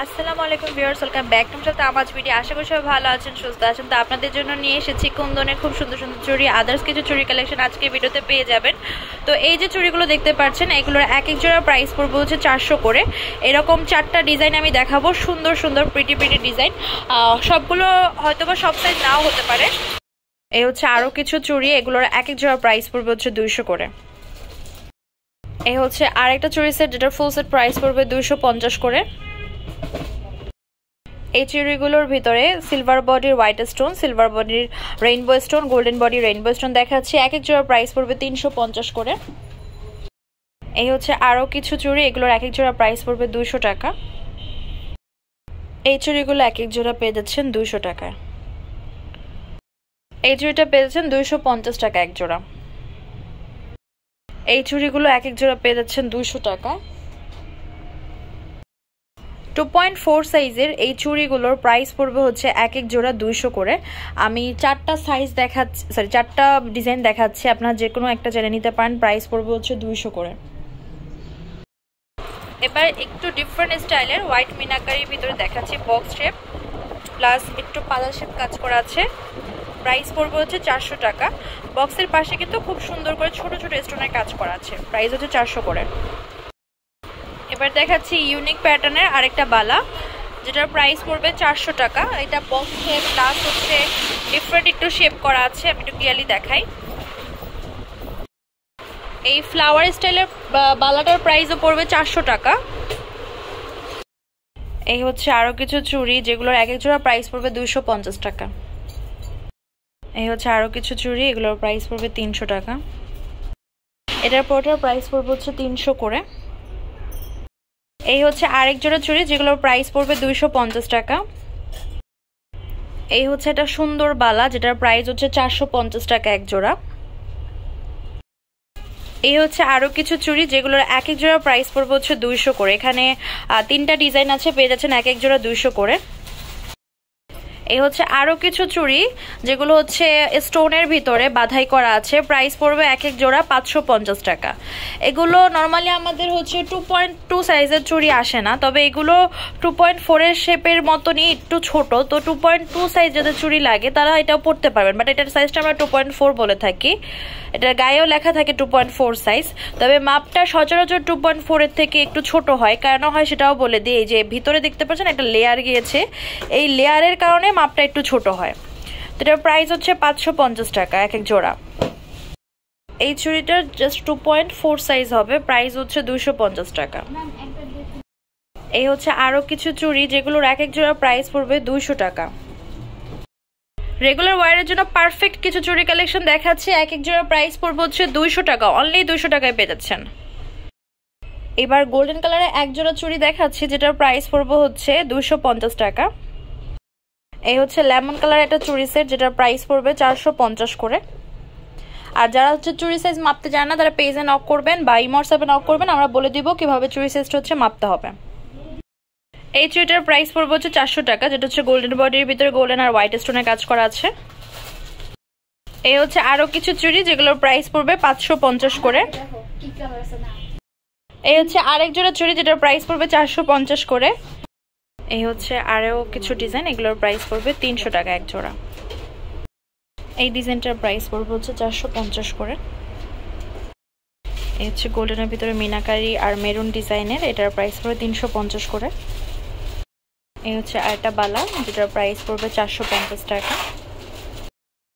আসসালামু আলাইকুম viewers, welcome back to Tamaz video. আশা করি সবাই ভালো আছেন, সুস্থ আছেন। তো আপনাদের জন্য নিয়ে এসেছি কুন্দনের খুব সুন্দর সুন্দর চুড়ি, আদার্স কিছু চুড়ি কালেকশন আজকে ভিডিওতে পেয়ে যাবেন। তো এই যে চুড়িগুলো দেখতে পাচ্ছেন, এগুলোর এক এক জোড়া প্রাইস পড়বে হচ্ছে 400 করে। এরকম 4টা ডিজাইন আমি দেখাবো, সুন্দর সুন্দর প্রিটি ডিজাইন। সবগুলো হয়তোবা সব সাইজ নাও হতে পারে। এই হচ্ছে আরও কিছু চুড়ি, এগুলোর এক এক জোড়া প্রাইস পড়বে হচ্ছে 200 করে। এই হচ্ছে আরেকটা চুড়ি সেট, যেটার ফুল সেট প্রাইস পড়বে 250 করে। এই চুড়িগুলোর ভিতরে সিলভার বডির হোয়াইট স্টোন, সিলভার বডির rainbow stone, golden body rainbow stone দেখাচ্ছি। এক এক জোড়া প্রাইস পড়বে 350 করে। এই হচ্ছে আরও কিছু চুড়ি, এগুলোর এক এক জোড়া প্রাইস পড়বে 200 টাকা। এই চুড়িগুলো এক এক জোড়া পেয়ে যাচ্ছেন 200 টাকায়। এই চুড়িটা পেয়ে যাচ্ছেন 250 টাকা এক জোড়া। এই চুড়িগুলো এক এক জোড়া পেয়ে যাচ্ছেন 200 টাকা। 2.4 সাইজের এই চুড়িগুলোর প্রাইস পড়বে হচ্ছে এক এক জোড়া 200 করে। আমি 4টা সাইজ দেখাচ্ছি, 4টা ডিজাইন দেখাচ্ছি, আপনারা যে কোনো একটা জেনে নিতে পারেন। প্রাইস পড়বে হচ্ছে 200 করে। এবার একটু ডিফারেন্ট স্টাইলের হোয়াইট মিনাকারির ভিতরে দেখাচ্ছি, বক্স শেপ প্লাস একটু পালা শেপ কাজ করা আছে। প্রাইস পড়বে হচ্ছে 400 টাকা। বক্সের পাশে কিন্তু খুব সুন্দর করে ছোট ছোট স্টোনের কাজ করা আছে। প্রাইস হচ্ছে 400 করে। এবার দেখাচ্ছি ইউনিক প্যাটার্নের আরেকটা বালা, যেটার প্রাইস পড়বে 400 টাকা। এটা বক্স শেপ প্লাস হচ্ছে ডিফারেন্ট একটু শেপ করা আছে। আমি একটু ক্লিয়ারলি দেখাই। এই ফ্লাওয়ার স্টাইলের বালাটার প্রাইসও পড়বে 400 টাকা। এই হচ্ছে আরো কিছু চুড়ি, যেগুলোর এক এক জোড়া প্রাইস পড়বে 250 টাকা। এই হচ্ছে আরো কিছু চুড়ি, এগুলোর প্রাইস পড়বে 300 টাকা। এটার পরটার প্রাইস পড়বে হচ্ছে 300 করে। এই হচ্ছে আরেক জোড়া চুড়ি, যেগুলোর প্রাইস পড়বে 250 টাকা। এই হচ্ছে একটা সুন্দর বালা, যেটার প্রাইস হচ্ছে 450 টাকা এক জোড়া। এই হচ্ছে আরো কিছু চুড়ি, যেগুলোর এক এক জোড়া প্রাইস পড়বে হচ্ছে 200 করে। এখানে 3টা ডিজাইন আছে, পেয়ে যাচ্ছেন এক এক জোড়া 200 করে। এই হচ্ছে আরো কিছু চুড়ি, যেগুলো হচ্ছে স্টোনের ভিতরে বাধাই করা আছে। প্রাইস পড়বে এক এক জোড়া 550 টাকা। এগুলো নর্মালি আমাদের হচ্ছে 2.2 সাইজের চুড়ি আসে না, তবে এগুলো 2.4 এর শেপের মতনই, একটু ছোট। তো 2.2 সাইজ যাদের চুড়ি লাগে তারা এটাও পড়তে পারবেন, বাট এটার সাইজটা আমরা 2.4 বলে থাকি। এটার গায়েও লেখা থাকে 2.4 সাইজ, তবে মাপটা সচরাচর 2.4 এর থেকে একটু ছোট হয়। কেন হয় সেটাও বলে দিই। এই যে ভিতরে দেখতে পাচ্ছেন একটা লেয়ার গিয়েছে, এই লেয়ারের কারণে মাপটা একটু ছোট হয়। তো এটার প্রাইস হচ্ছে 550 টাকা এক এক জোড়া। এই চুড়িটার জাস্ট 2.4 সাইজ হবে, প্রাইস হচ্ছে 250 টাকা। এই হচ্ছে আরো কিছু চুড়ি, যেগুলোর এক এক জোড়া প্রাইস পড়বে 200 টাকা। রেগুলার ওয়্যারের জন্য পারফেক্ট কিছু চুড়ি কালেকশন দেখাচ্ছে, এক এক জোড়া প্রাইস পড়বে হচ্ছে 200 টাকা। অনলি 200 টাকায় পেয়ে যাচ্ছেন। এবার গোল্ডেন কালারে এক জোড়া চুড়ি দেখাচ্ছি, যেটার প্রাইস পড়বে হচ্ছে 250 টাকা। এই হচ্ছে লেমন কালার একটা চুড়ি সেট, যেটার প্রাইস পড়বে 450 করে। আর যারা হচ্ছে চুড়ি সাইজ মাপতে জানে না, তারা পেজে নক করবেন বা হোয়াটসঅ্যাপে নক করবেন, আমরা বলে দিব কিভাবে চুড়ি সাইজটা হচ্ছে মাপতে হবে। এই চুড়িটার প্রাইস পড়বে হচ্ছে 400 টাকা, যেটা হচ্ছে গোল্ডেন বডির ভিতরে গোল্ডেন আর হোয়াইট স্টোনের কাজ করা আছে। এই হচ্ছে আরো কিছু চুড়ি, যেগুলোর প্রাইস পড়বে 550 করে। এই হচ্ছে আরেক জোড়া চুড়ি, যেটার প্রাইস পড়বে 450 করে। এই হচ্ছে আরো কিছু ডিজাইন, এগুলোর প্রাইস পড়বে 300 টাকা এক জোড়া। এই ডিজাইনটার প্রাইস পড়বে হচ্ছে 450 করে। এই হচ্ছে গোল্ডেনের ভিতরে মিনাকারি আর মেরুন ডিজাইনের, এটার প্রাইস পড়বে 350 করে। এই হচ্ছে আরেকটা বালা, যেটার প্রাইস পড়বে 450 টাকা।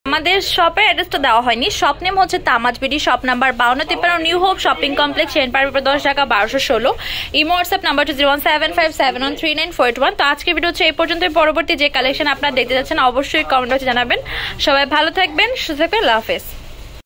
আমাদের শপের অ্যাড্রেসটা দেওয়া হয়নি। শপ নেম হচ্ছে Tamaz BD, shop number 5253 new hope shopping complex, চেনপাড়ার উপর 10 টাকা 1216। Imo WhatsApp number 01757139481। তো আজকে ভিডিও হচ্ছে এই পর্যন্ত। পরবর্তী যে কালেকশন আপনারা দেখতে যাচ্ছেন অবশ্যই কমেন্ট বক্সে জানাবেন। সবাই ভালো থাকবেন, সুস্থ থাকবেন। আল্লাহ হাফেজ।